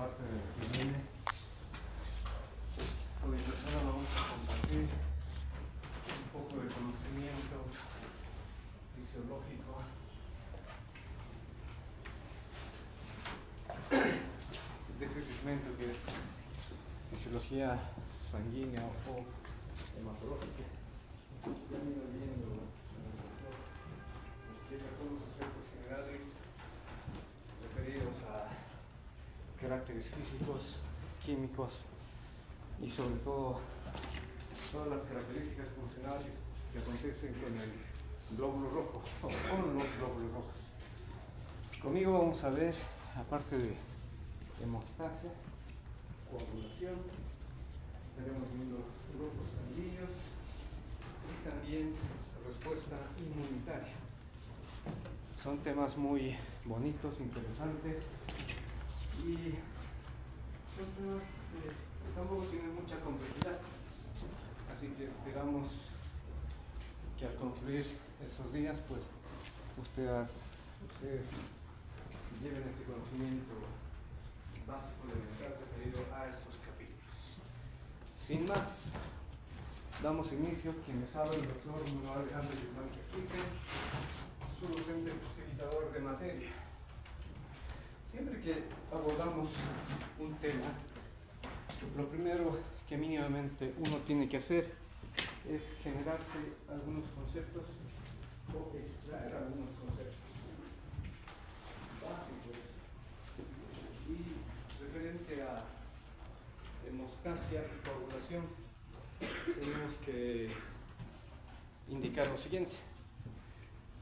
parte de lo que viene. Con la persona vamos a compartir un poco de conocimiento fisiológico de ese segmento que es fisiología sanguínea o hematológica. Ya me iba viendo algunos aspectos generales referidos a caracteres físicos, químicos y sobre todo todas las características funcionales que acontecen con el glóbulo rojo o con los glóbulos rojos. Conmigo vamos a ver, aparte de hemostasia, coagulación, estaremos viendo grupos sanguíneos y también respuesta inmunitaria. Son temas muy bonitos, interesantes y son temas que tampoco tienen mucha complejidad. Así que esperamos que al concluir estos días, pues ustedes lleven este conocimiento básico elemental referido a estos capítulos. Sin más, damos inicio. Quien les habla, el doctor Manuel Alejandro Quise, su docente facilitador de materia. Siempre que abordamos un tema, lo primero que mínimamente uno tiene que hacer es generarse algunos conceptos o extraer algunos conceptos básicos. Y referente a hemostasia y coagulación, tenemos que indicar lo siguiente.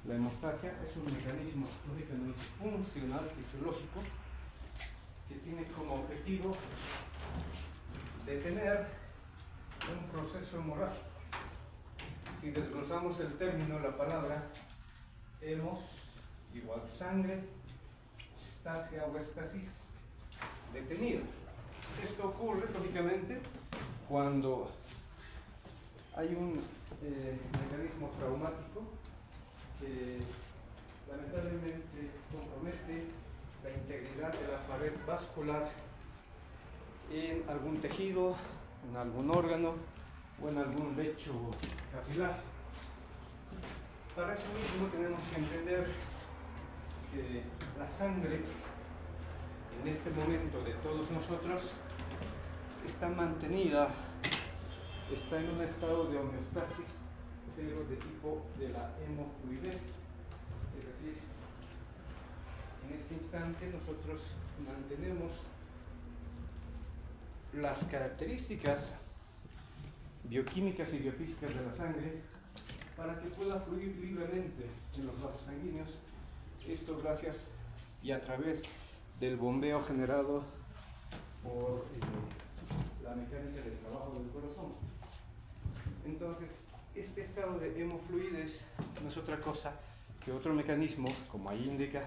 La hemostasia es un mecanismo lógicamente funcional, fisiológico, que tiene como objetivo detener un proceso hemorrágico. Si desglosamos el término, la palabra hemos igual sangre, estasia o estasis, detenido. Esto ocurre lógicamente cuando hay un mecanismo traumático que lamentablemente compromete la integridad de la pared vascular en algún tejido, en algún órgano o en algún lecho capilar. Para eso mismo tenemos que entender que la sangre en este momento de todos nosotros está mantenida, está en un estado de homeostasis, pero de tipo de la hemofluidez. Es decir, en este instante nosotros mantenemos las características bioquímicas y biofísicas de la sangre para que pueda fluir libremente en los vasos sanguíneos. Esto gracias y a través del bombeo generado por la mecánica del trabajo del corazón. Entonces, este estado de hemofluidez no es otra cosa que otro mecanismo, como ahí indica,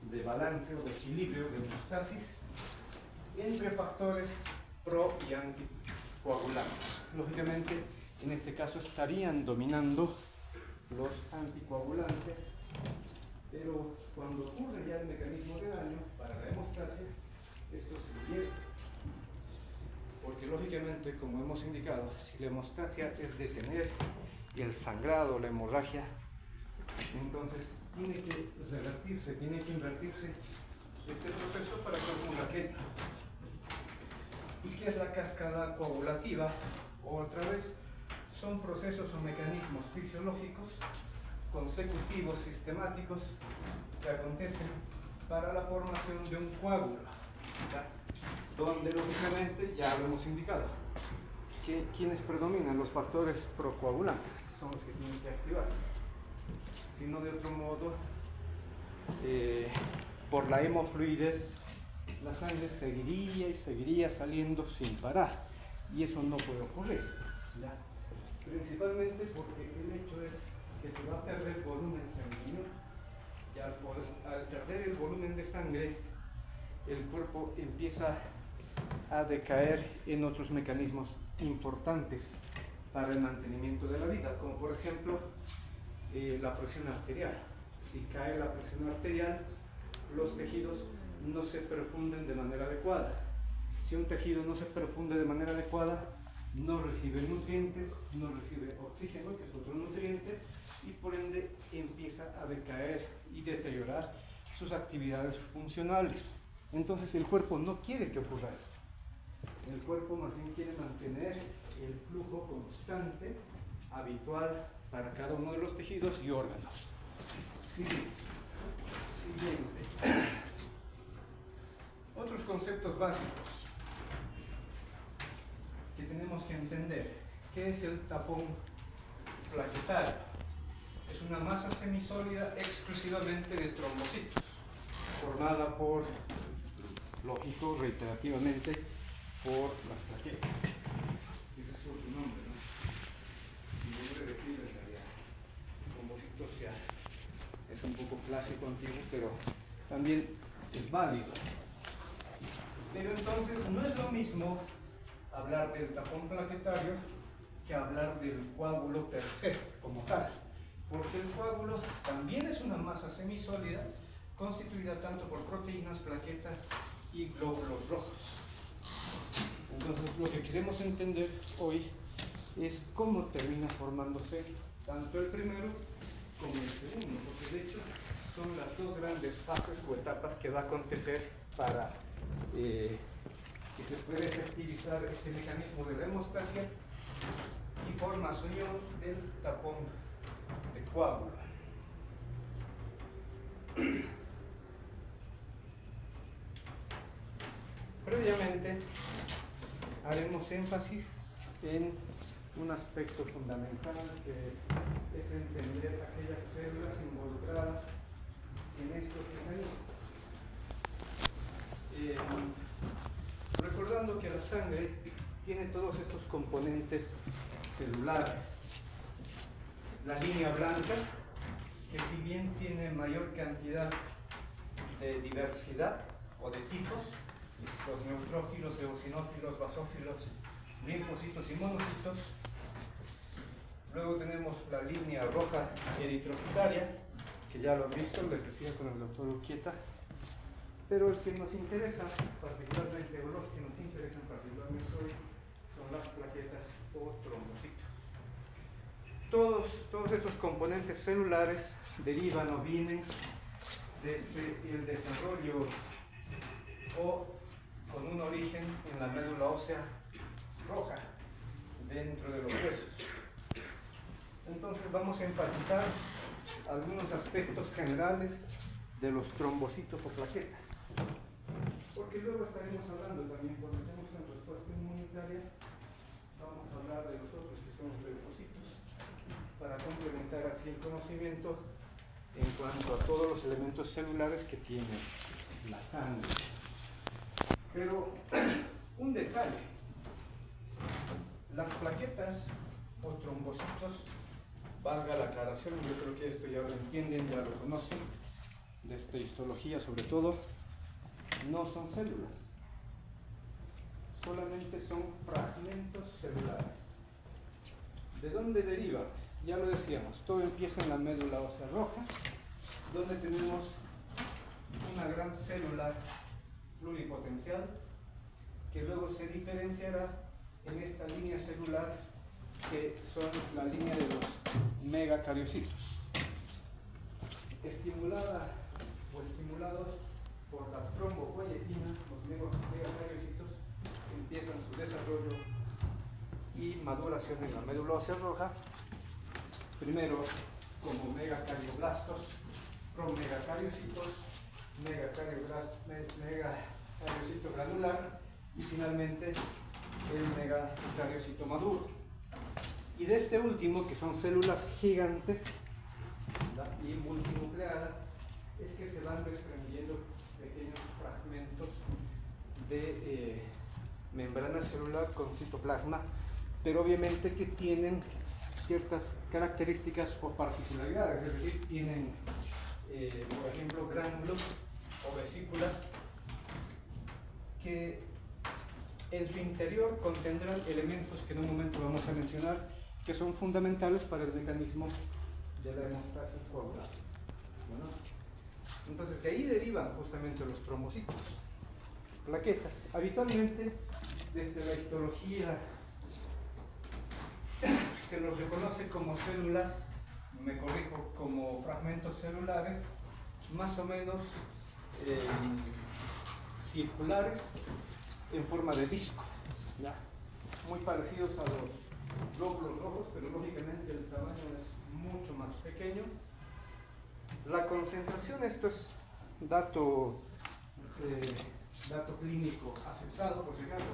de balance o de equilibrio, de homeostasis entre factores pro y anticoagulantes. Lógicamente, en este caso estarían dominando los anticoagulantes, pero cuando ocurre ya el mecanismo de daño para la hemostasia, esto se pierde. Porque lógicamente, como hemos indicado, si la hemostasia es detener el sangrado, la hemorragia, entonces tiene que revertirse, tiene que invertirse este proceso para que ocurra aquello. ¿Y qué es la cascada coagulativa? O otra vez, son procesos o mecanismos fisiológicos consecutivos, sistemáticos, que acontecen para la formación de un coágulo, ¿ya? Donde lógicamente ya lo hemos indicado, que quienes predominan los factores procoagulantes son los que tienen que activarse. Si no, de otro modo, por la hemofluidez, la sangre seguiría y seguiría saliendo sin parar, y eso no puede ocurrir, ¿ya? Principalmente porque el hecho es que se va a perder volumen sanguíneo, y al perder el volumen de sangre, el cuerpo empieza a decaer en otros mecanismos importantes para el mantenimiento de la vida, como por ejemplo la presión arterial. Si cae la presión arterial, los tejidos no se perfunden de manera adecuada. Si un tejido no se perfunde de manera adecuada, no recibe nutrientes, no recibe oxígeno, que es otro nutriente, y por ende empieza a decaer y deteriorar sus actividades funcionales. Entonces el cuerpo no quiere que ocurra esto. El cuerpo más bien quiere mantener el flujo constante, habitual para cada uno de los tejidos y órganos. Siguiente. Otros conceptos básicos que tenemos que entender. ¿Qué es el tapón plaquetario? Es una masa semisólida exclusivamente de trombocitos, formada por, lógico, reiterativamente, por las plaquetas. Ese es su nombre, ¿no? El nombre de fibra en realidad. Trombocitos ya es un poco clásico antiguo, pero también es válido. Pero entonces no es lo mismo hablar del tapón plaquetario que hablar del coágulo per se, como tal. Porque el coágulo también es una masa semisólida constituida tanto por proteínas, plaquetas y glóbulos rojos. Entonces lo que queremos entender hoy es cómo termina formándose tanto el primero como el segundo, porque de hecho son las dos grandes fases o etapas que va a acontecer para que se pueda efectivizar este mecanismo de la hemostasia y formación del tapón de coágulo. Previamente haremos énfasis en un aspecto fundamental que es entender aquellas células involucradas en estos mecanismos. Recordando que la sangre tiene todos estos componentes celulares. La línea blanca, que si bien tiene mayor cantidad de diversidad o de tipos, los neutrófilos, eosinófilos, basófilos, linfocitos y monocitos. Luego tenemos la línea roja eritrocitaria, que ya lo han visto, les decía con el doctor Urquieta. Pero el que nos interesa particularmente, o los que nos interesan particularmente hoy, son las plaquetas o trombocitos. Todos esos componentes celulares derivan o vienen desde el desarrollo o con un origen en la médula ósea roja, dentro de los huesos. Entonces vamos a enfatizar algunos aspectos generales de los trombocitos o plaquetas. Porque luego estaremos hablando también, cuando estemos en respuesta inmunitaria, vamos a hablar de los otros que son los leucocitos, para complementar así el conocimiento en cuanto a todos los elementos celulares que tiene la sangre. Pero un detalle, las plaquetas o trombocitos, valga la aclaración, yo creo que esto ya lo entienden, ya lo conocen, desde histología sobre todo, no son células, solamente son fragmentos celulares. ¿De dónde deriva? Ya lo decíamos, todo empieza en la médula ósea roja, donde tenemos una gran célula pluripotencial que luego se diferenciará en esta línea celular que son la línea de los megacariocitos. Estimulada o estimulados por la trombopoietina, los megacariocitos empiezan su desarrollo y maduración en la médula ósea roja, primero como megacarioblastos, promegacariocitos, megacariocito granular y finalmente el megacariocito maduro. Y de este último, que son células gigantes, ¿verdad?, y multinucleadas, es que se van desprendiendo pequeños fragmentos de membrana celular con citoplasma, pero obviamente que tienen ciertas características o particularidades, es decir, tienen, por ejemplo, gránulos o vesículas que en su interior contendrán elementos que en un momento vamos a mencionar, que son fundamentales para el mecanismo de la hemostasis coagulada. Bueno, entonces Entonces, de ahí derivan justamente los trombocitos, plaquetas. Habitualmente, desde la histología, se los reconoce como células, me corrijo, como fragmentos celulares, más o menos circulares en forma de disco, ¿ya? Muy parecidos a los glóbulos rojos, pero lógicamente el tamaño es mucho más pequeño. La concentración, esto es dato clínico aceptado por si acaso,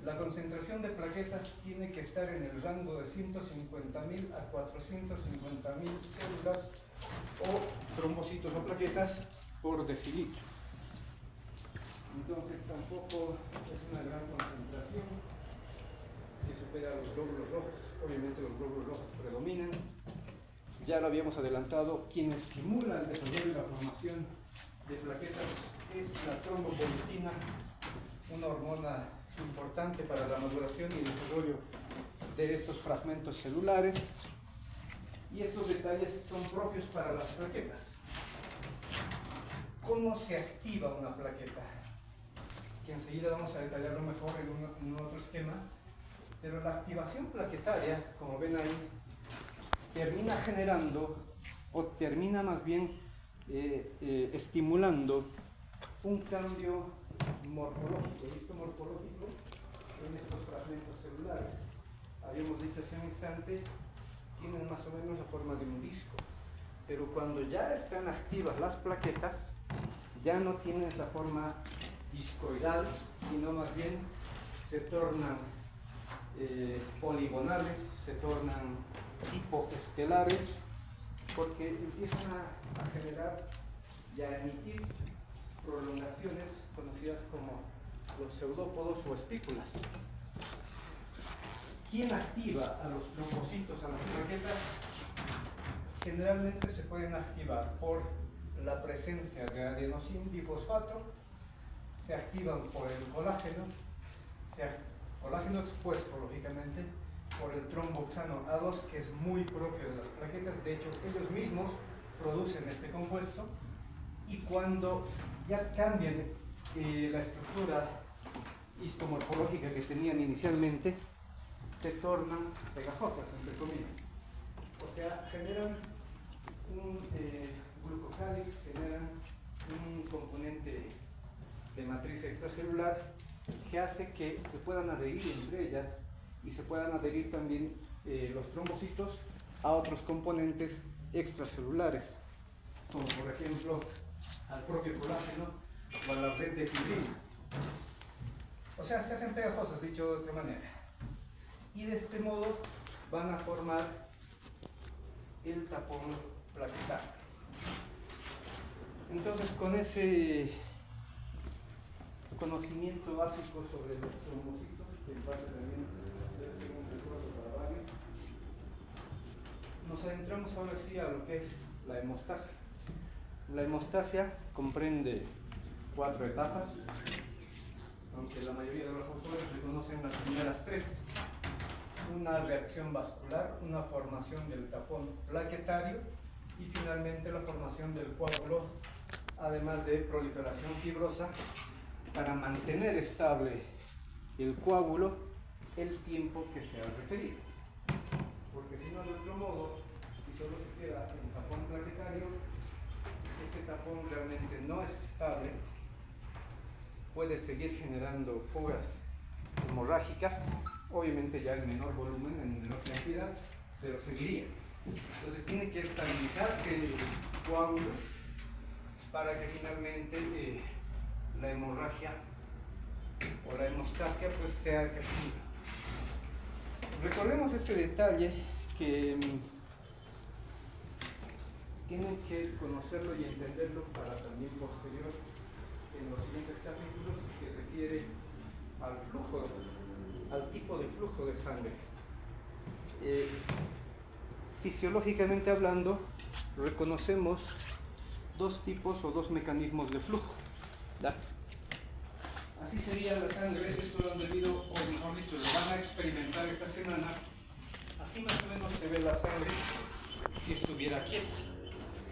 la concentración de plaquetas tiene que estar en el rango de 150.000 a 450.000 células o trombocitos o plaquetas por decilitro. Entonces tampoco es una gran concentración que supera los glóbulos rojos. Obviamente los glóbulos rojos predominan. Ya lo habíamos adelantado, quien estimula el desarrollo y la formación de plaquetas es la trombopoietina, una hormona importante para la maduración y el desarrollo de estos fragmentos celulares, y estos detalles son propios para las plaquetas. ¿Cómo se activa una plaqueta? Que enseguida vamos a detallarlo mejor en un otro esquema, pero la activación plaquetaria, como ven ahí, termina generando o termina más bien estimulando un cambio morfológico, visto morfológico en estos fragmentos celulares. Habíamos dicho hace un instante, tienen más o menos la forma de un disco, pero cuando ya están activas las plaquetas, ya no tienen esa forma discoidal, sino más bien se tornan poligonales, se tornan hipoestelares, porque empiezan a generar y a emitir prolongaciones conocidas como los pseudópodos o espículas. ¿Quién activa a los trombocitos, a las plaquetas? Generalmente se pueden activar por la presencia de adenosín difosfato, se activan por el colágeno, colágeno expuesto lógicamente, por el tromboxano A2, que es muy propio de las plaquetas. De hecho, ellos mismos producen este compuesto, y cuando ya cambian la estructura histomorfológica que tenían inicialmente, se tornan pegajosas, entre comillas. O sea, generan un glucocálix, generan un componente de matriz extracelular que hace que se puedan adherir entre ellas y se puedan adherir también los trombocitos a otros componentes extracelulares, como por ejemplo al propio colágeno o a la red de fibrina. O sea, se hacen pegajosas, dicho de otra manera. Y de este modo van a formar el tapón plaquetario. Entonces, con ese conocimiento básico sobre los trombocitos, que en parte también debe ser un recuerdo para varios, nos adentramos ahora sí a lo que es la hemostasia. La hemostasia comprende 4 etapas, aunque la mayoría de los autores reconocen las primeras 3. Una reacción vascular, una formación del tapón plaquetario y finalmente la formación del coágulo, además de proliferación fibrosa para mantener estable el coágulo el tiempo que sea requerido. Porque si no, de otro modo, si solo se queda el tapón plaquetario, este tapón realmente no es estable, puede seguir generando fugas hemorrágicas, obviamente ya en menor volumen, en menor cantidad, pero seguiría. Entonces tiene que estabilizarse el coágulo para que finalmente la hemorragia o la hemostasia pues sea efectiva. Recordemos este detalle que tienen que conocerlo y entenderlo para también posterior en los siguientes capítulos, que se refiere al flujo, al tipo de flujo de sangre. Fisiológicamente hablando, reconocemos 2 tipos o 2 mecanismos de flujo, ¿da? Así sería la sangre. Esto lo han debido, o mejor dicho, lo van a experimentar esta semana. Así más o menos se ve la sangre si estuviera quieta.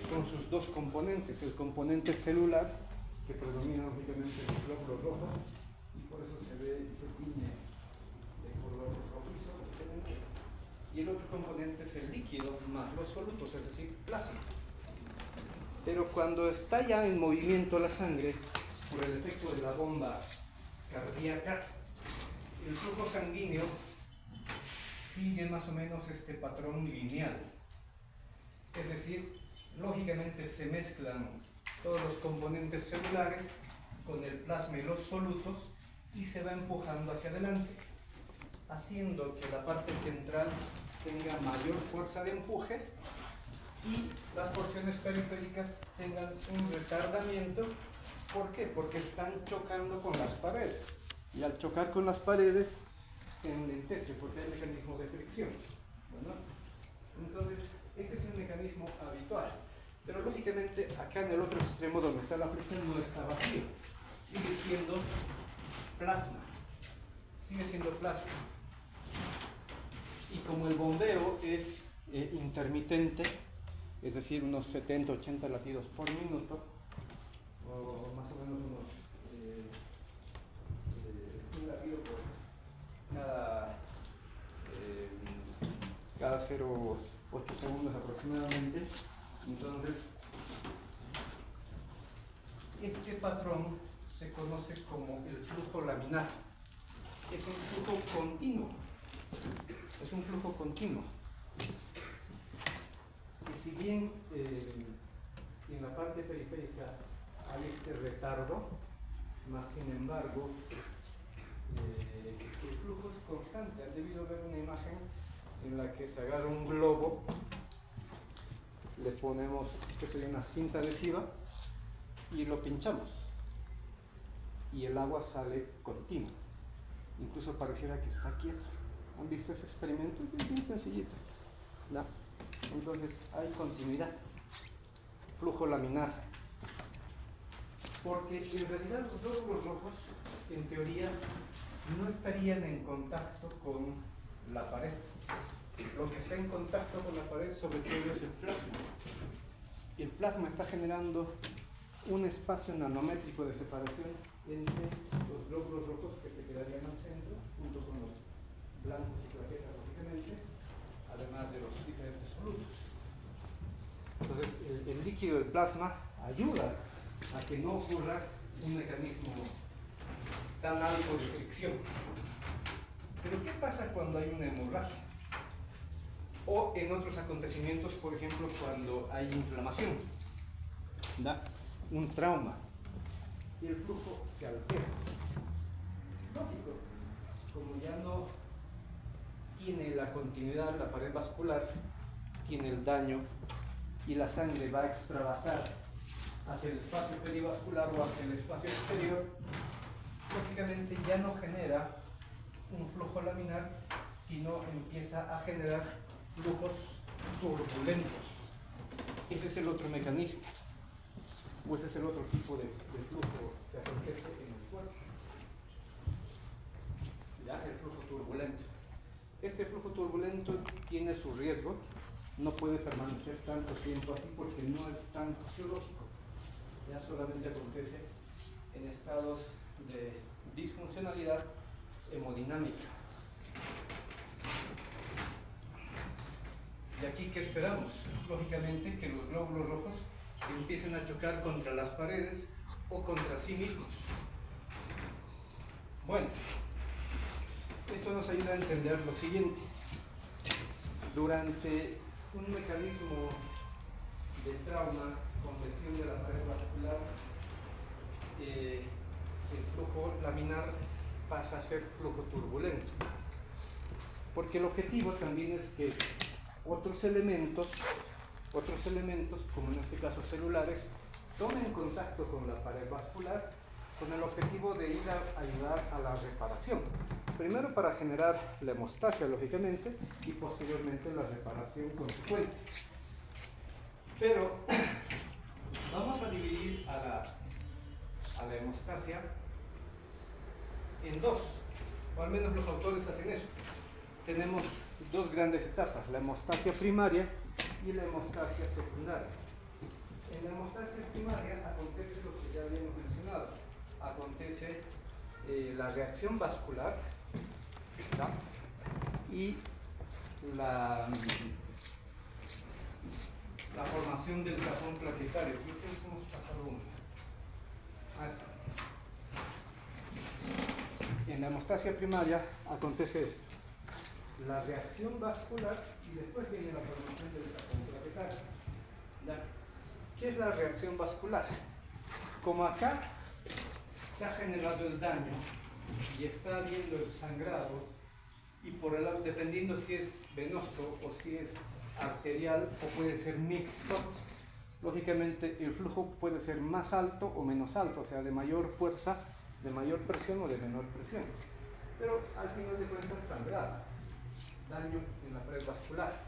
con sus dos componentes, el componente celular, que predomina lógicamente los glóbulos rojos, y por eso se ve y se tiñe de color rojizo, lógicamente. Y el otro componente es el líquido más los solutos, es decir, plasma. Pero cuando está ya en movimiento la sangre, por el efecto de la bomba cardíaca, el flujo sanguíneo sigue más o menos este patrón lineal. Es decir, lógicamente se mezclan todos los componentes celulares con el plasma y los solutos y se va empujando hacia adelante, haciendo que la parte central tenga mayor fuerza de empuje y las porciones periféricas tengan un retardamiento. ¿Por qué? Porque están chocando con las paredes, y al chocar con las paredes se enlentece porque hay mecanismo de fricción. ¿No? Entonces, este es el mecanismo habitual. Pero lógicamente acá en el otro extremo donde está la fricción no está vacío, sigue siendo plasma, y como el bombeo es intermitente, es decir, unos 70-80 latidos por minuto, o más o menos unos un latido por cada 0,8 segundos aproximadamente. Entonces, este patrón se conoce como el flujo laminar. Es un flujo continuo. Y si bien en la parte periférica hay este retardo, más sin embargo, el flujo es constante. Han debido ver una imagen en la que se agarra un globo, le ponemos, que sería una cinta adhesiva, y lo pinchamos y el agua sale continua, incluso pareciera que está quieta. ¿Han visto ese experimento? Es bien sencillito, ¿no? Entonces hay continuidad, flujo laminar, porque en realidad los glóbulos rojos en teoría no estarían en contacto con la pared. Lo que está en contacto con la pared sobre todo es el plasma. El plasma está generando un espacio nanométrico de separación entre los glóbulos rojos que se quedarían al centro, junto con los blancos y plaquetas, lógicamente, además de los diferentes solutos. Entonces, el líquido del plasma ayuda a que no ocurra un mecanismo tan alto de fricción. Pero ¿qué pasa cuando hay una hemorragia? O en otros acontecimientos, por ejemplo, cuando hay inflamación, ¿da? Un trauma, y el flujo se altera. Lógico, como ya no tiene la continuidad la pared vascular, tiene el daño y la sangre va a extravasar hacia el espacio perivascular o hacia el espacio exterior, lógicamente ya no genera un flujo laminar, sino empieza a generar flujos turbulentos. Ese es el otro mecanismo, o ese es el otro tipo de flujo que acontece en el cuerpo. ¿Ya? El flujo turbulento. Este flujo turbulento tiene su riesgo, no puede permanecer tanto tiempo así porque no es tan fisiológico. Ya solamente acontece en estados de disfuncionalidad hemodinámica. Y aquí, ¿qué esperamos? Lógicamente que los glóbulos rojos empiecen a chocar contra las paredes o contra sí mismos. Bueno, esto nos ayuda a entender lo siguiente. Durante un mecanismo de trauma con lesión de la pared vascular, el flujo laminar pasa a ser flujo turbulento. Porque el objetivo también es que otros elementos, como en este caso celulares, tomen contacto con la pared vascular con el objetivo de ir a ayudar a la reparación. Primero para generar la hemostasia, lógicamente, y posteriormente la reparación consecuente. Pero vamos a dividir a la hemostasia en dos, o al menos los autores hacen eso. Tenemos dos grandes etapas, la hemostasia primaria y la hemostasia secundaria. En la hemostasia primaria acontece lo que ya habíamos mencionado. Acontece la reacción vascular, ¿verdad? Y la formación del tazón plaquetario. Creo que eso hemos pasado uno. En la hemostasia primaria acontece esto: la reacción vascular y después viene la formación del tazón plaquetario. ¿Qué es la reacción vascular? Como acá se ha generado el daño y está habiendo el sangrado, y por el lado, dependiendo si es venoso o si es arterial o puede ser mixto, lógicamente el flujo puede ser más alto o menos alto, o sea, de mayor fuerza, de mayor presión o de menor presión. Pero al final de cuentas, sangrado, daño en la pared vascular.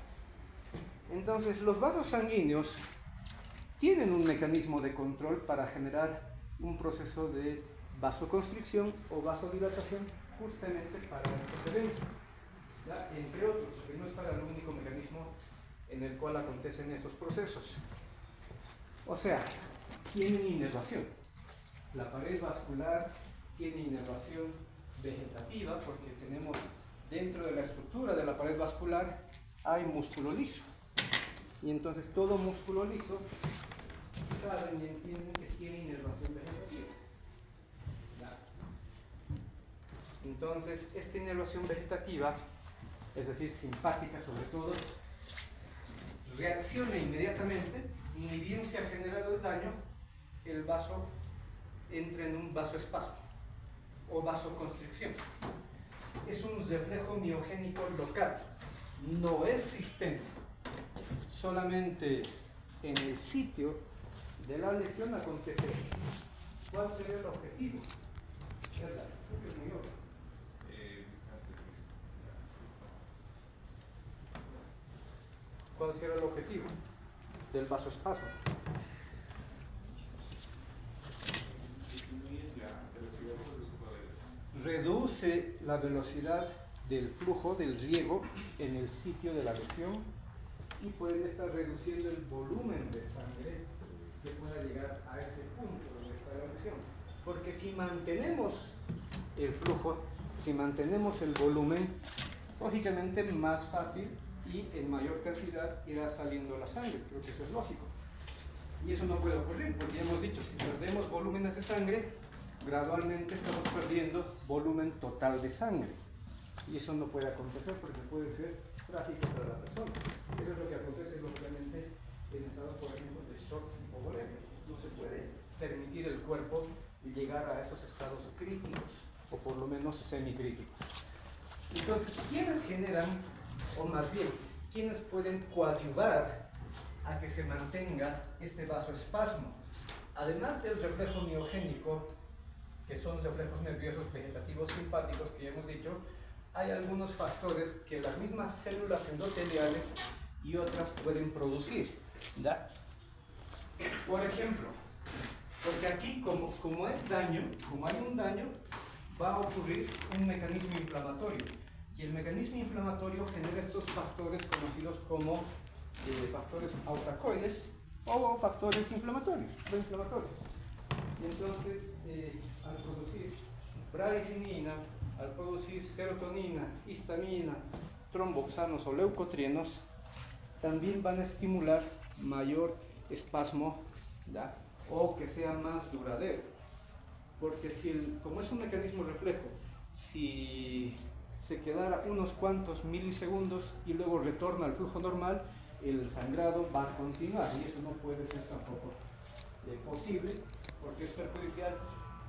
Entonces, los vasos sanguíneos tienen un mecanismo de control para generar un proceso de vasoconstricción o vasodilatación justamente para estos eventos, entre otros, que no es para el único mecanismo en el cual acontecen estos procesos. O sea, tienen inervación. La pared vascular tiene inervación vegetativa porque tenemos dentro de la estructura de la pared vascular hay músculo liso. Y entonces todo músculo liso saben y entienden que tiene inervación vegetativa. Entonces, esta inervación vegetativa, es decir, simpática sobre todo, reacciona inmediatamente, ni bien se ha generado el daño, el vaso entra en un vasoespasmo o vasoconstricción. Es un reflejo miogénico local, no es sistémico. Solamente en el sitio de la lesión acontece. ¿Cuál sería el objetivo? ¿Verdad? Creo que es muy obvio. ¿Cuál será el objetivo del vasoespasmo? Reduce la velocidad del flujo del riego en el sitio de la lesión y puede estar reduciendo el volumen de sangre que pueda llegar a ese punto donde está la lesión. Porque si mantenemos el flujo, si mantenemos el volumen, lógicamente más fácil y en mayor cantidad irá saliendo la sangre. Creo que eso es lógico. Y eso no puede ocurrir, porque ya hemos dicho, si perdemos volúmenes de sangre, gradualmente estamos perdiendo volumen total de sangre. Y eso no puede acontecer porque puede ser trágico para la persona. Eso es lo que acontece lógicamente en estados, por ejemplo, de shock hipovolémicos. No se puede permitir el cuerpo llegar a esos estados críticos, o por lo menos semicríticos. Entonces, ¿quiénes generan, o más bien, quiénes pueden coadyuvar a que se mantenga este vasoespasmo? Además del reflejo miogénico, que son reflejos nerviosos vegetativos simpáticos que ya hemos dicho, hay algunos factores que las mismas células endoteliales y otras pueden producir. ¿Ya? Por ejemplo, porque aquí como es daño, como hay un daño, va a ocurrir un mecanismo inflamatorio. Y el mecanismo inflamatorio genera estos factores conocidos como factores autocoides o factores inflamatorios, proinflamatorios. Y entonces, al producir bradicinina, al producir serotonina, histamina, tromboxanos o leucotrienos, también van a estimular mayor espasmo, ¿ya? O que sea más duradero. Porque como es un mecanismo reflejo, si se quedara unos cuantos milisegundos y luego retorna al flujo normal, el sangrado va a continuar y eso no puede ser tampoco posible porque es perjudicial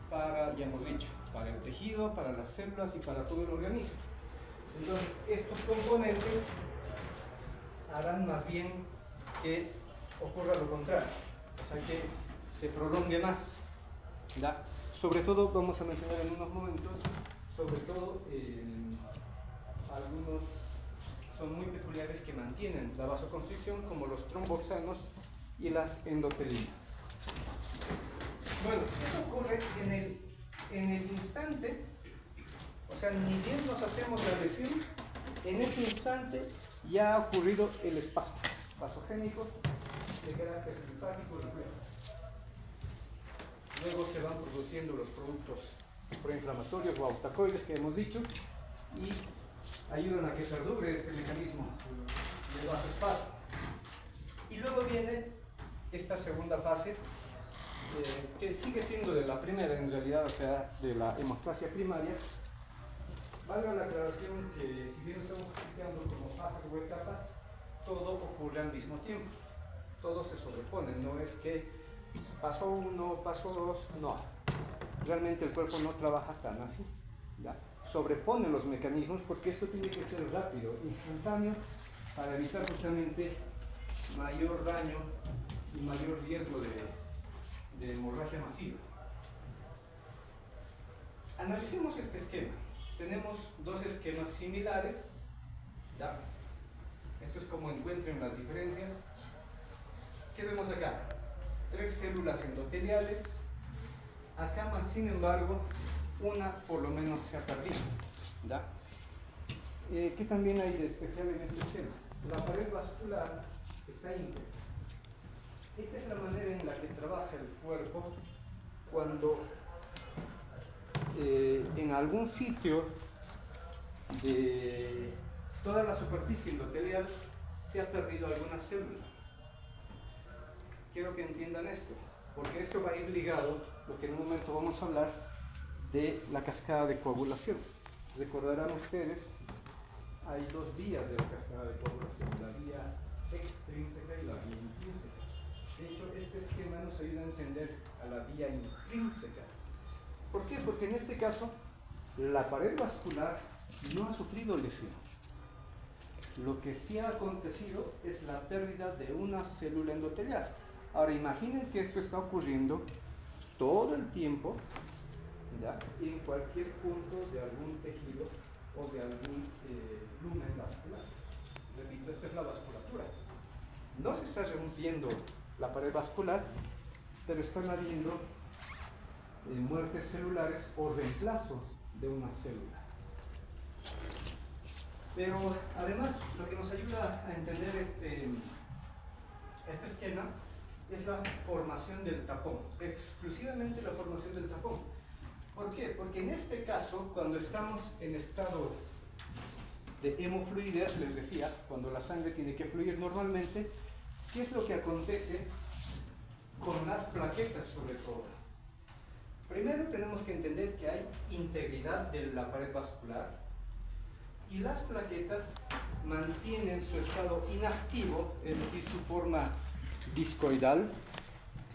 para, ya hemos dicho, para el tejido, para las células y para todo el organismo. Entonces, estos componentes harán más bien que ocurra lo contrario, o sea que se prolongue más, ¿ya? Sobre todo, vamos a mencionar en unos momentos, sobre todo algunos son muy peculiares que mantienen la vasoconstricción, como los tromboxanos y las endotelinas. Bueno, eso ocurre en el instante, o sea, ni bien nos hacemos la lesión, en ese instante ya ha ocurrido el espasmo vasogénico de carácter simpático y bueno. Luego se van produciendo los productos proinflamatorios o autacoides que hemos dicho y ayudan a que perdure este mecanismo de vasoespasmo. Y luego viene esta segunda fase, que sigue siendo de la primera en realidad, o sea, de la hemostasia primaria. Valga la aclaración que si bien estamos explicando como fases o etapas, todo ocurre al mismo tiempo, todo se sobrepone, no es que pasó uno, pasó dos, no. Realmente el cuerpo no trabaja tan así, ¿ya? Sobrepone los mecanismos porque esto tiene que ser rápido, instantáneo, para evitar justamente mayor daño y mayor riesgo de hemorragia masiva. Analicemos este esquema. Tenemos dos esquemas similares, ¿ya? Esto es como encuentren las diferencias. ¿Qué vemos acá? 3 células endoteliales. Acá más, sin embargo, una por lo menos se ha perdido, ¿ya? ¿Qué también hay de especial en este esquema? La pared vascular está íntegra. Esta es la manera en la que trabaja el cuerpo cuando en algún sitio de toda la superficie endotelial se ha perdido alguna célula. Quiero que entiendan esto, porque esto va a ir ligado, lo que en un momento vamos a hablar, de la cascada de coagulación. Recordarán ustedes, hay 2 vías de la cascada de coagulación, la vía extrínseca y la vía intrínseca. De hecho, este esquema nos ayuda a entender a la vía intrínseca. ¿Por qué? Porque en este caso, la pared vascular no ha sufrido lesión. Lo que sí ha acontecido es la pérdida de una célula endotelial. Ahora imaginen que esto está ocurriendo todo el tiempo, ¿ya? En cualquier punto de algún tejido o de algún lumen vascular. Repito, esta es la vasculatura. No se está rompiendo la pared vascular, pero están habiendo muertes celulares o reemplazos de una célula. Pero además, lo que nos ayuda a entender este esquema es la formación del tapón, exclusivamente la formación del tapón. ¿Por qué? Porque en este caso, cuando estamos en estado de hemofluidez, les decía, cuando la sangre tiene que fluir normalmente, ¿qué es lo que acontece con las plaquetas sobre todo? Primero tenemos que entender que hay integridad de la pared vascular y las plaquetas mantienen su estado inactivo, es decir, su forma discoidal.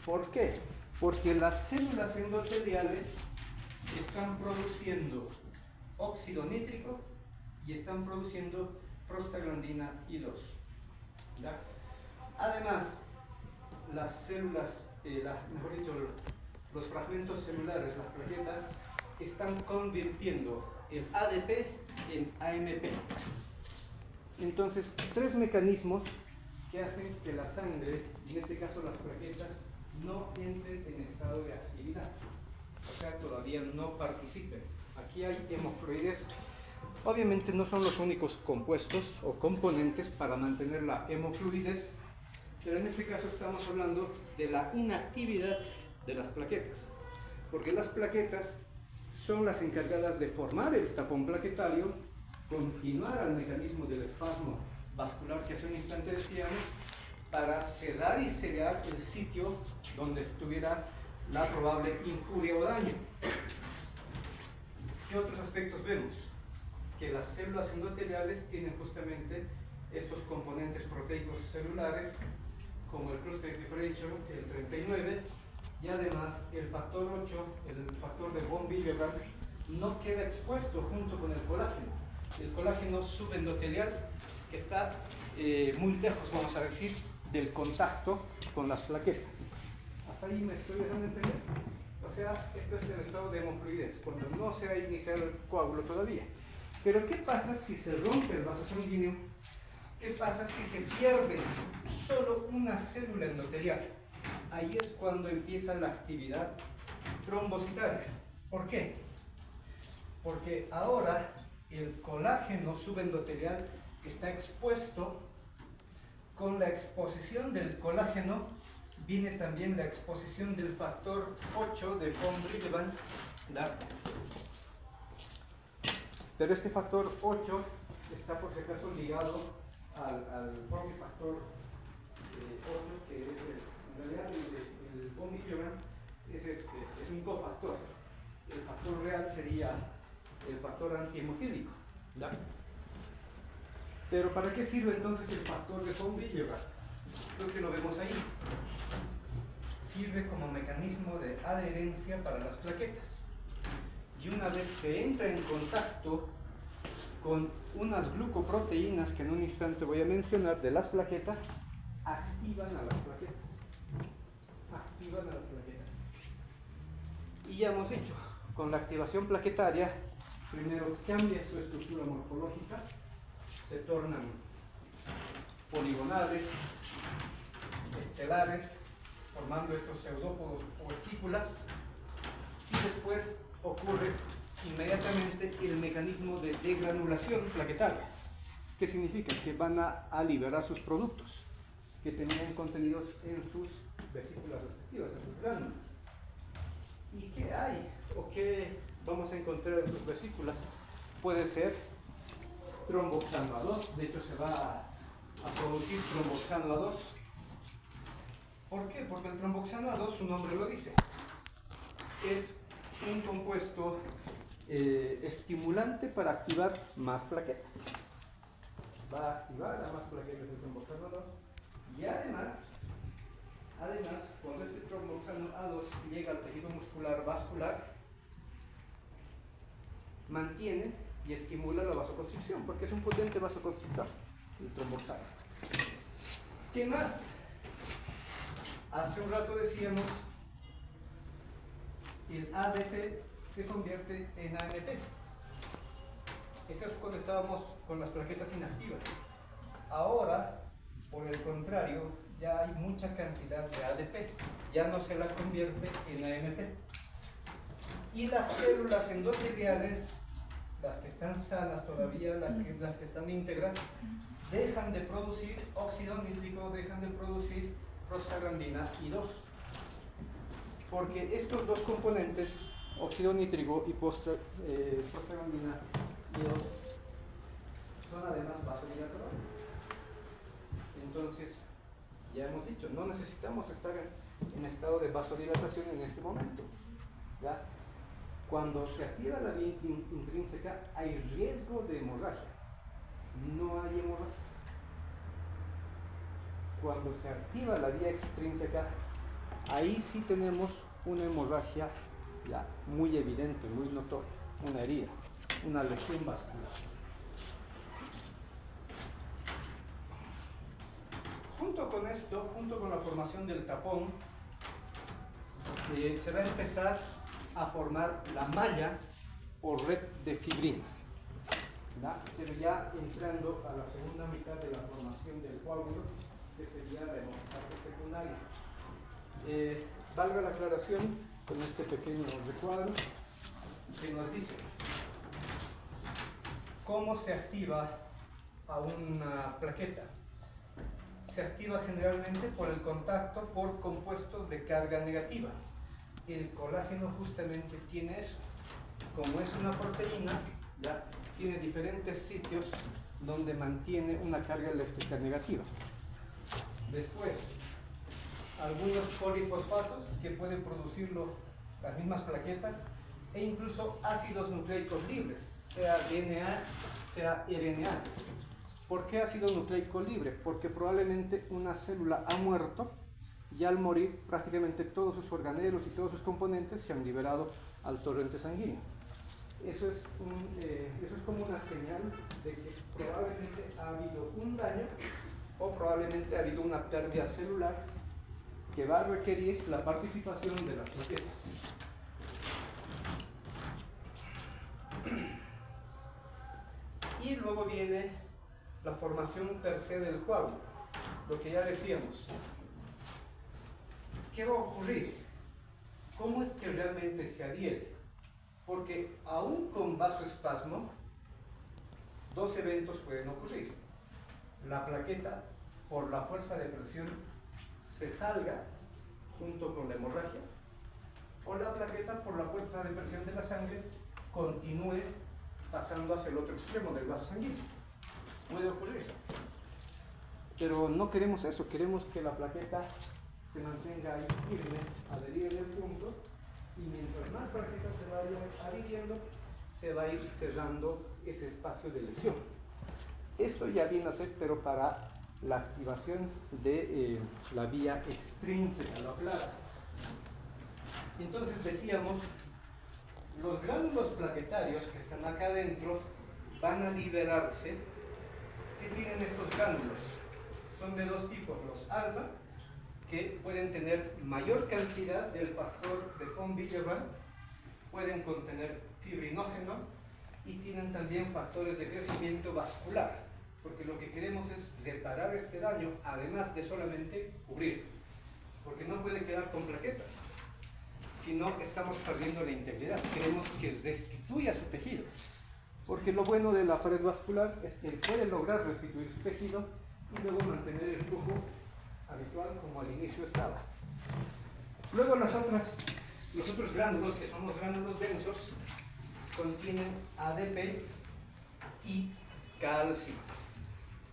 ¿Por qué? Porque las células endoteliales están produciendo óxido nítrico y están produciendo prostaglandina I2. ¿Ya? Además, las células, mejor dicho, los fragmentos celulares, las plaquetas, están convirtiendo el ADP en AMP. Entonces, 3 mecanismos que hacen que la sangre, y en este caso las plaquetas, no entren en estado de actividad. O sea, todavía no participen. Aquí hay hemofluidez. Obviamente no son los únicos compuestos o componentes para mantener la hemofluidez, pero en este caso estamos hablando de la inactividad de las plaquetas, porque las plaquetas son las encargadas de formar el tapón plaquetario, continuar al mecanismo del espasmo vascular que hace un instante decíamos, para cerrar y sellar el sitio donde estuviera la probable injuria o daño. ¿Qué otros aspectos vemos? Que las células endoteliales tienen justamente estos componentes proteicos celulares, como el cluster differential, el 39, y además el factor 8, el factor de von Willebrand, no queda expuesto junto con el colágeno. El colágeno subendotelial está muy lejos, vamos a decir, del contacto con las plaquetas. Hasta ahí me estoy dejando entender. O sea, esto es el estado de hemofluidez, cuando no se ha iniciado el coágulo todavía. Pero ¿qué pasa si se rompe el vaso sanguíneo? ¿Qué pasa si se pierde solo una célula endotelial? Ahí es cuando empieza la actividad trombocitaria. ¿Por qué? Porque ahora el colágeno subendotelial está expuesto con la exposición del colágeno viene también la exposición del factor 8 de von Willebrand, ¿verdad? Pero este factor 8 está por si acaso ligado al propio factor 8, que es en realidad el von Willebrand es un cofactor. El factor real sería el factor antihemofílico, ¿verdad? Pero ¿para qué sirve entonces el factor de von Willebrand? Creo que lo vemos ahí. Sirve como mecanismo de adherencia para las plaquetas. Y una vez que entra en contacto con unas glucoproteínas que en un instante voy a mencionar de las plaquetas, activan a las plaquetas. Activan a las plaquetas. Y ya hemos dicho, con la activación plaquetaria, primero cambia su estructura morfológica, se tornan poligonales, estelares, formando estos pseudópodos o estípulas, y después ocurre inmediatamente el mecanismo de degranulación plaquetaria. ¿Qué significa? Que van a liberar sus productos que tenían contenidos en sus vesículas respectivas, en sus gránulos. ¿Y qué hay? ¿O qué vamos a encontrar en sus vesículas? Puede ser tromboxano A2, de hecho se va a producir tromboxano A2. ¿Por qué? Porque el tromboxano A2, su nombre lo dice, es un compuesto estimulante para activar más plaquetas. Va a activar a más plaquetas el tromboxano A2 y además, cuando este tromboxano A2 llega al tejido muscular vascular, mantiene y estimula la vasoconstricción, porque es un potente vasoconstrictor, el tromboxano. ¿Qué más? Hace un rato decíamos, el ADP se convierte en ANP. Eso es cuando estábamos con las plaquetas inactivas. Ahora, por el contrario, ya hay mucha cantidad de ADP, ya no se la convierte en ANP. Y las células endoteliales, las que están sanas todavía, las que están íntegras, dejan de producir óxido nítrico, dejan de producir prostaglandina I2. Porque estos dos componentes, óxido nítrico y prostaglandina I2, son además vasodilatadores. Entonces, ya hemos dicho, no necesitamos estar en estado de vasodilatación en este momento, ¿ya? Cuando se activa la vía intrínseca hay riesgo de hemorragia, no hay hemorragia. Cuando se activa la vía extrínseca, ahí sí tenemos una hemorragia ya muy evidente, muy notoria, una herida, una lesión vascular. Junto con esto, junto con la formación del tapón, se va a empezar a formar la malla o red de fibrina, ¿verdad? Pero ya entrando a la segunda mitad de la formación del coágulo, que sería la hemostase secundaria. Valga la aclaración con este pequeño recuadro que nos dice cómo se activa a una plaqueta. Se activa generalmente por el contacto por compuestos de carga negativa. El colágeno justamente tiene eso. Como es una proteína, ya tiene diferentes sitios donde mantiene una carga eléctrica negativa. Después, algunos polifosfatos que pueden producirlo las mismas plaquetas e incluso ácidos nucleicos libres, sea DNA, sea RNA. ¿Por qué ácido nucleico libre? Porque probablemente una célula ha muerto y al morir prácticamente todos sus organelos y todos sus componentes se han liberado al torrente sanguíneo. Eso es como una señal de que probablemente ha habido un daño o probablemente ha habido una pérdida celular que va a requerir la participación de las plaquetas. Y luego viene la formación per se del coágulo, lo que ya decíamos. ¿Qué va a ocurrir? ¿Cómo es que realmente se adhiere? Porque aún con vasoespasmo, dos eventos pueden ocurrir. La plaqueta por la fuerza de presión se salga junto con la hemorragia, o la plaqueta por la fuerza de presión de la sangre continúe pasando hacia el otro extremo del vaso sanguíneo. Puede ocurrir, pero no queremos eso, queremos que la plaqueta se mantenga ahí firme, adherida en el punto, y mientras más plaquetas se vayan adhiriendo, se va a ir cerrando ese espacio de lesión. Esto ya viene a ser, pero para la activación de la vía extrínseca, lo aclara. Entonces decíamos, los gránulos plaquetarios que están acá adentro van a liberarse. ¿Qué tienen estos gránulos? Son de dos tipos, los alfa, que pueden tener mayor cantidad del factor de von Willebrand, pueden contener fibrinógeno y tienen también factores de crecimiento vascular, porque lo que queremos es separar este daño, además de solamente cubrir, porque no puede quedar con plaquetas, si no estamos perdiendo la integridad. Queremos que restituya su tejido, porque lo bueno de la pared vascular es que puede lograr restituir su tejido y luego mantener el flujo habitual como al inicio estaba. Luego los otros gránulos, que son los gránulos densos, contienen ADP y calcio.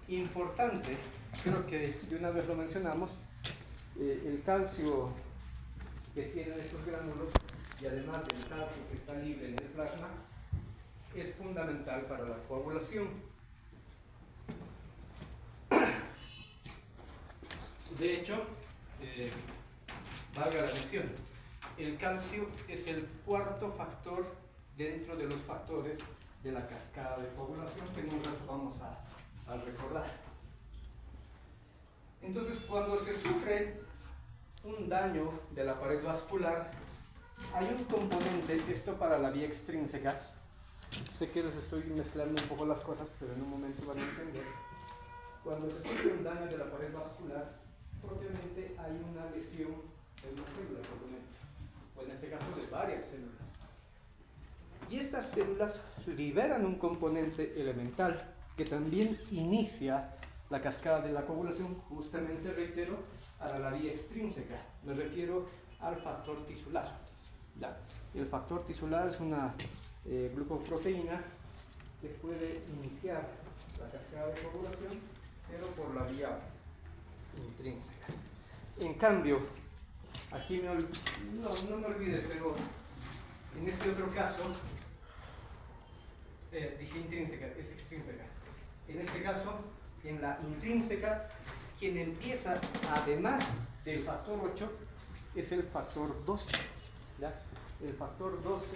Importante, creo que de una vez lo mencionamos, el calcio que tienen estos gránulos, y además del calcio que está libre en el plasma, es fundamental para la coagulación. De hecho, valga la mención, el calcio es el cuarto factor dentro de los factores de la cascada de coagulación, que en un rato vamos a recordar. Entonces, cuando se sufre un daño de la pared vascular, hay un componente, esto para la vía extrínseca, sé que les estoy mezclando un poco las cosas, pero en un momento van a entender. Cuando se sufre un daño de la pared vascular, propiamente hay una lesión de una célula, o en este caso de varias células. Y estas células liberan un componente elemental que también inicia la cascada de la coagulación, justamente, reitero, a la vía extrínseca. Me refiero al factor tisular. ¿Ya? El factor tisular es una glucoproteína que puede iniciar la cascada de coagulación, pero por la vía intrínseca. En cambio, aquí no me olvides, pero en este otro caso, dije intrínseca, es extrínseca. En este caso, en la intrínseca, quien empieza, además del factor 8, es el factor 12. ¿Ya? El factor 12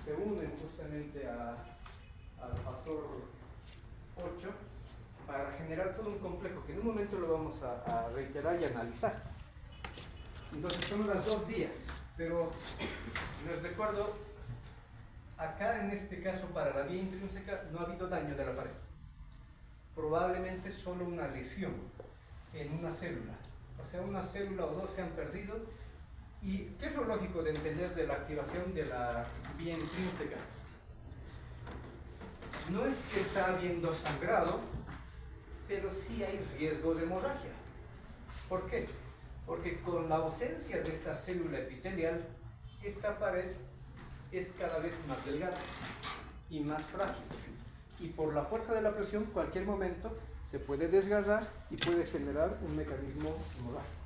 se une justamente al factor 8 para generar todo un complejo que en un momento lo vamos a reiterar y analizar. Entonces son las dos vías, pero les recuerdo, acá en este caso para la vía intrínseca no ha habido daño de la pared, probablemente solo una lesión en una célula, o sea, una célula o dos se han perdido. ¿Y qué es lo lógico de entender de la activación de la vía intrínseca? No es que está habiendo sangrado, pero sí hay riesgo de hemorragia. ¿Por qué? Porque con la ausencia de esta célula epitelial, esta pared es cada vez más delgada y más frágil. Y por la fuerza de la presión, cualquier momento se puede desgarrar y puede generar un mecanismo hemorrágico.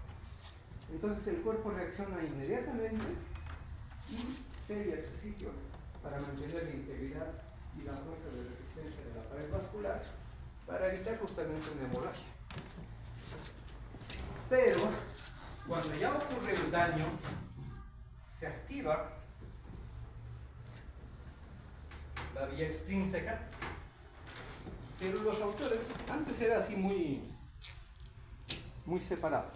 Entonces el cuerpo reacciona inmediatamente y sella ese sitio para mantener la integridad y la fuerza de resistencia de la pared vascular para evitar justamente una hemorragia. Pero cuando ya ocurre el daño, se activa la vía extrínseca, pero los autores, antes era así muy separado,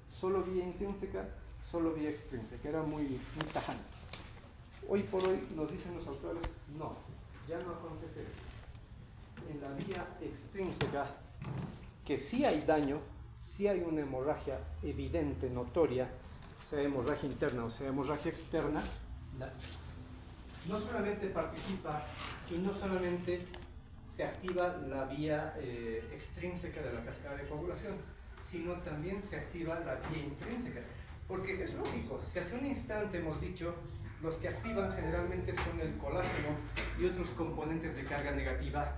solo vía intrínseca, solo vía extrínseca, era muy tajante. Hoy por hoy nos dicen los autores, no, ya no acontece eso. En la vía extrínseca, que sí hay daño, sí hay una hemorragia evidente, notoria, sea hemorragia interna o sea hemorragia externa, no solamente participa y no solamente se activa la vía extrínseca de la cascada de coagulación, sino también se activa la vía intrínseca. Porque es lógico, si hace un instante hemos dicho, los que activan generalmente son el colágeno y otros componentes de carga negativa.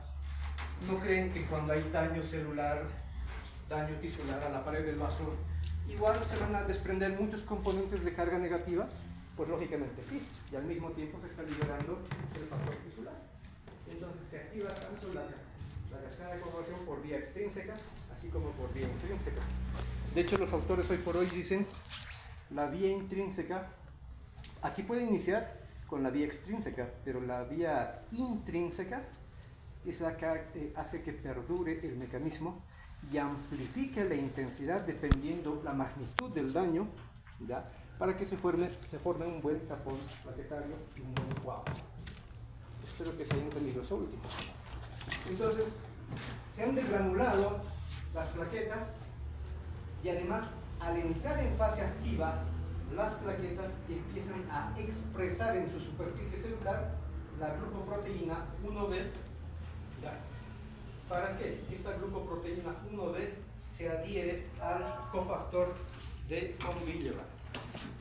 ¿No creen que cuando hay daño celular, daño tisular a la pared del vaso, igual se van a desprender muchos componentes de carga negativa? Pues lógicamente sí, y al mismo tiempo se está liberando el factor tisular. Entonces se activa tanto la cascada de coagulación por vía extrínseca, así como por vía intrínseca. De hecho, los autores hoy por hoy dicen la vía intrínseca, aquí puede iniciar con la vía extrínseca, pero la vía intrínseca es la que hace que perdure el mecanismo y amplifique la intensidad dependiendo la magnitud del daño, ¿ya? Para que se forme un buen tapón plaquetario y un buen coágulo. Espero que se hayan entendido eso último. Entonces, se han desgranulado las plaquetas y además, al entrar en fase activa, las plaquetas empiezan a expresar en su superficie celular la glucoproteína 1B. ¿Ya? ¿Para qué? Esta glucoproteína 1B se adhiere al cofactor de von Willebrand.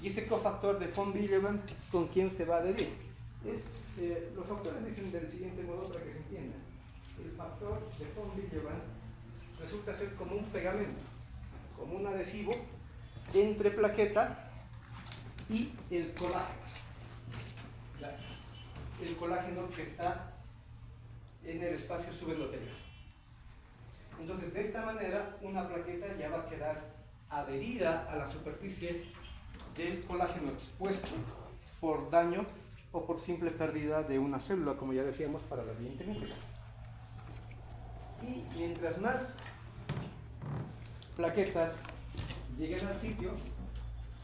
Y ese cofactor de von Willebrand, ¿con quién se va a adherir? Los autores dicen del siguiente modo para que se entienda. El factor de von Willebrand resulta ser como un pegamento, como un adhesivo entre plaqueta y el colágeno. ¿Ya? El colágeno que está en el espacio subendotelio. Entonces, de esta manera, una plaqueta ya va a quedar adherida a la superficie del colágeno expuesto por daño o por simple pérdida de una célula, como ya decíamos, para la vía intrínseca. Y mientras más plaquetas lleguen al sitio,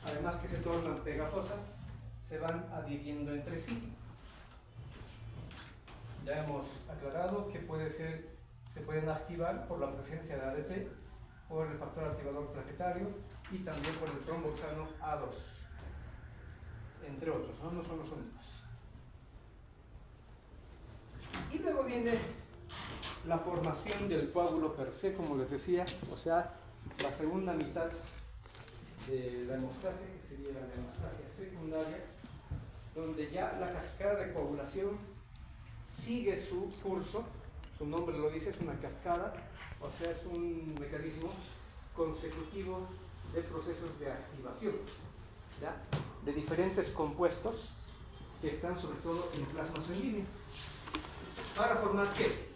además que se tornan pegajosas, se van adhiriendo entre sí. Ya hemos aclarado que se pueden activar por la presencia de ADP, por el factor activador plaquetario y también por el tromboxano A2, entre otros, no son los únicos. Y luego viene la formación del coágulo per se, como les decía, o sea, la segunda mitad de la hemostasia, que sería la hemostasia secundaria, donde ya la cascada de coagulación sigue su curso. Su nombre lo dice, es una cascada, o sea, es un mecanismo consecutivo de procesos de activación, ¿ya? De diferentes compuestos que están sobre todo en plasma sanguíneo. ¿Para formar qué?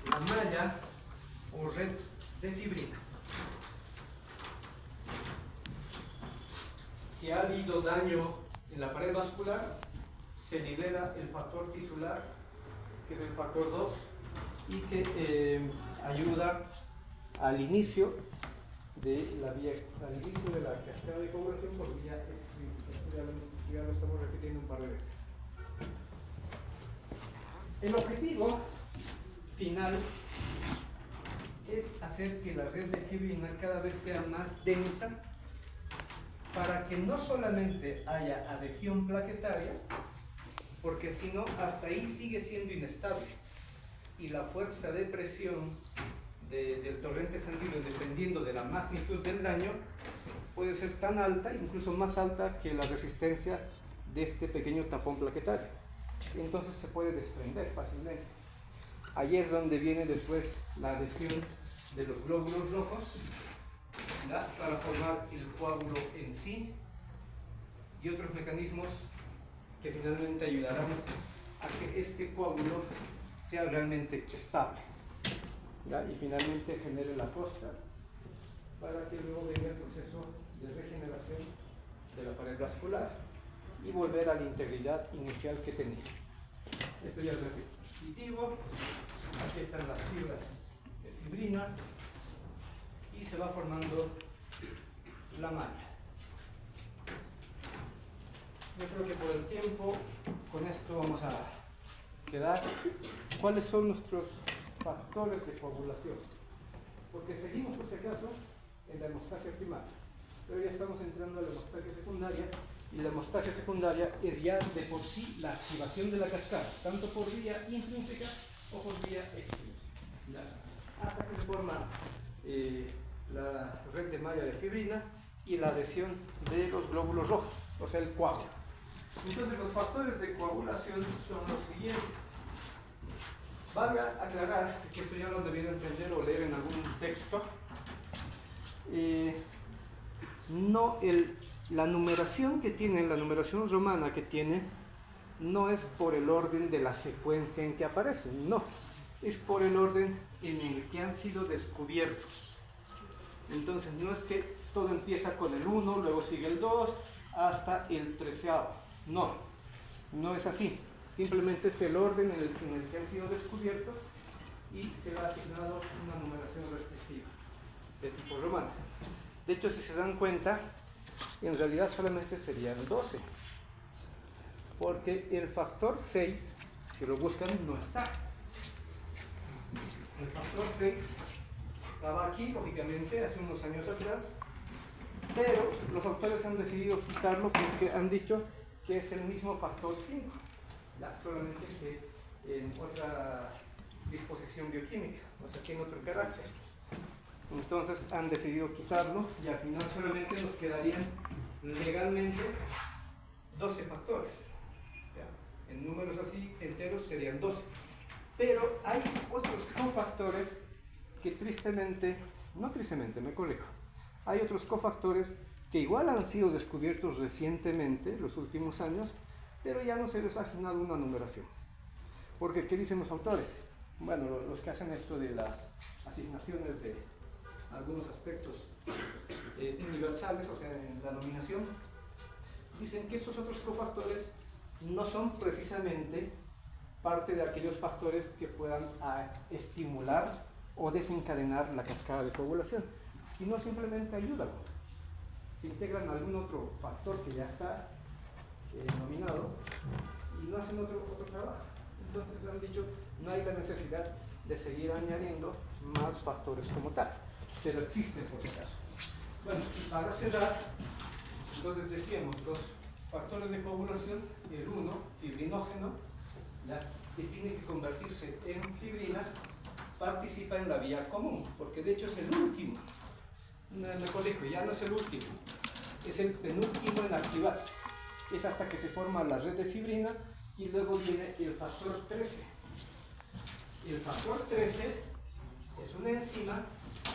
La malla o red de fibrina. Si ha habido daño en la pared vascular, se libera el factor tisular, que es el factor 2, y que ayuda al inicio de la cascada de coagulación por vía extrínseca. Ya lo estamos repitiendo un par de veces. El objetivo final es hacer que la red de fibrina cada vez sea más densa, para que no solamente haya adhesión plaquetaria, porque si no, hasta ahí sigue siendo inestable y la fuerza de presión del torrente sanguíneo, dependiendo de la magnitud del daño, puede ser tan alta, incluso más alta que la resistencia de este pequeño tapón plaquetario. Entonces se puede desprender fácilmente. Ahí es donde viene después la adhesión de los glóbulos rojos, ¿verdad?, para formar el coágulo en sí, y otros mecanismos que finalmente ayudarán a que este coágulo sea realmente estable, ¿ya?, y finalmente genere la costra para que luego venga el proceso de regeneración de la pared vascular y volver a la integridad inicial que tenía. Esto ya es repetitivo. Aquí están las fibras de fibrina y se va formando la malla. Yo creo que por el tiempo, con esto vamos a quedar. ¿Cuáles son nuestros factores de coagulación? Porque seguimos, por si acaso, en la hemostasia primaria, pero ya estamos entrando a la hemostasia secundaria, y la hemostasia secundaria es ya de por sí la activación de la cascada, tanto por vía intrínseca ojos vía extrínsecos, hasta que se forma la red de malla de fibrina y la adhesión de los glóbulos rojos, o sea, el coágulo. Entonces, los factores de coagulación son los siguientes. Vale aclarar que esto ya lo debieron entender o leer en algún texto. La numeración que tienen, la numeración romana que tiene, no es por el orden de la secuencia en que aparecen, no, es por el orden en el que han sido descubiertos. Entonces no es que todo empieza con el 1, luego sigue el 2, hasta el 13º, no es así, simplemente es el orden en el que han sido descubiertos y se le ha asignado una numeración respectiva de tipo romano. De hecho, si se dan cuenta, en realidad solamente serían 12, porque el factor 6, si lo buscan, no está. El factor 6 estaba aquí, lógicamente, hace unos años atrás, pero los autores han decidido quitarlo porque han dicho que es el mismo factor 5, solamente que en otra disposición bioquímica, o sea, tiene otro carácter. Entonces han decidido quitarlo y al final solamente nos quedarían legalmente 12 factores. En números así enteros serían 12. Pero hay otros cofactores que hay otros cofactores que igual han sido descubiertos recientemente, los últimos años, pero ya no se les ha asignado una numeración. Porque, ¿qué dicen los autores? Bueno, los que hacen esto de las asignaciones de algunos aspectos universales, o sea, en la nominación, dicen que estos otros cofactores no son precisamente parte de aquellos factores que puedan estimular o desencadenar la cascada de coagulación, sino simplemente ayudan. Se integran algún otro factor que ya está nominado y no hacen otro trabajo. Entonces han dicho, no hay la necesidad de seguir añadiendo más factores como tal, pero existen por si acaso. Bueno, para cerrar, entonces decíamos, los factores de coagulación, el 1, fibrinógeno, que tiene que convertirse en fibrina, participa en la vía común, porque de hecho es el último. Me corrijo, ya no es el último, es el penúltimo en activarse. Es hasta que se forma la red de fibrina y luego viene el factor 13. El factor 13 es una enzima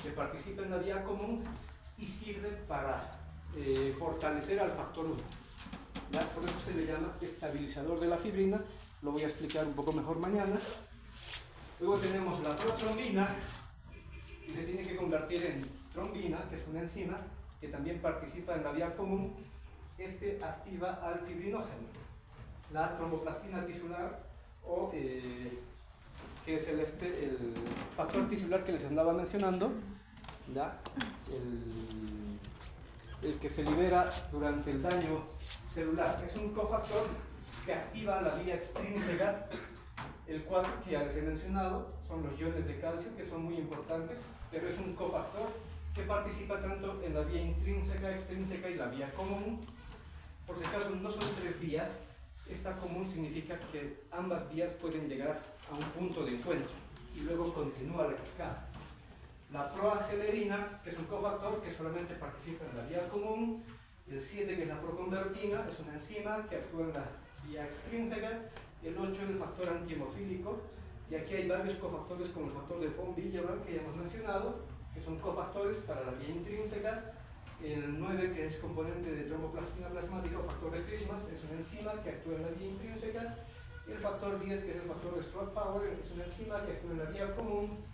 que participa en la vía común y sirve para fortalecer al factor 1. Por eso se le llama estabilizador de la fibrina, lo voy a explicar un poco mejor mañana. Luego tenemos la protrombina, que se tiene que convertir en trombina, que es una enzima que también participa en la vía común. Activa al fibrinógeno. La tromboplastina tisular, o que es el factor tisular que les andaba mencionando, el que se libera durante el daño celular. Es un cofactor que activa la vía extrínseca. El 4 que ya les he mencionado son los iones de calcio, que son muy importantes, pero es un cofactor que participa tanto en la vía intrínseca, extrínseca y la vía común. Por si acaso no son 3 vías, esta común significa que ambas vías pueden llegar a un punto de encuentro y luego continúa la cascada. La proacelerina, que es un cofactor que solamente participa en la vía común. El 7, que es la proconvertina, es una enzima que actúa en la vía extrínseca. El 8 es el factor antihemofílico, y aquí hay varios cofactores como el factor de von Willebrand que ya hemos mencionado, que son cofactores para la vía intrínseca. El 9, que es componente de tromboplastina plasmática o factor de Christmas, es una enzima que actúa en la vía intrínseca. Y el factor 10, que es el factor de Stroop-Power, es una enzima que actúa en la vía común.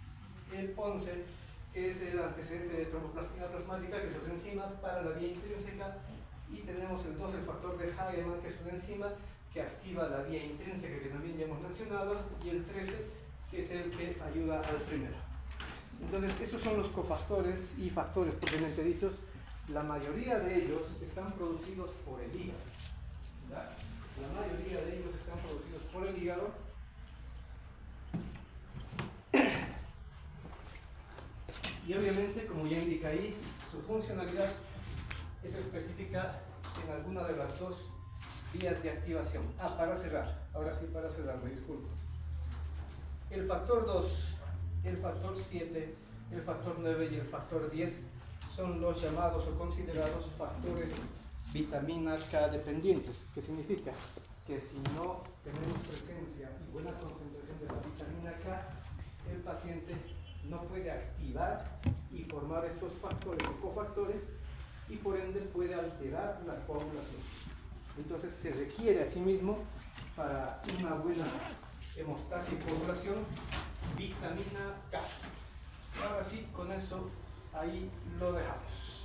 El 11, que es el antecedente de tromboplastina plasmática, que es otra enzima para la vía intrínseca. Y tenemos el 12, el factor de Hagemann, que es una enzima que activa la vía intrínseca, que también ya hemos mencionado. Y el 13, que es el que ayuda al primero. Entonces, esos son los cofactores y factores propiamente dichos. La mayoría de ellos están producidos por el hígado. La mayoría de ellos están producidos por el hígado. Y obviamente, como ya indica ahí, su funcionalidad es específica en alguna de las 2 vías de activación. Para cerrar, ahora sí para cerrar, me disculpo. El factor 2, el factor 7, el factor 9 y el factor 10 son los llamados o considerados factores vitamina K dependientes. ¿Qué significa? Que si no tenemos presencia y buena concentración de la vitamina K, el paciente no puede activar y formar estos factores o cofactores y por ende puede alterar la coagulación. Entonces se requiere asimismo para una buena hemostasis y coagulación vitamina K. Ahora sí, con eso ahí lo dejamos.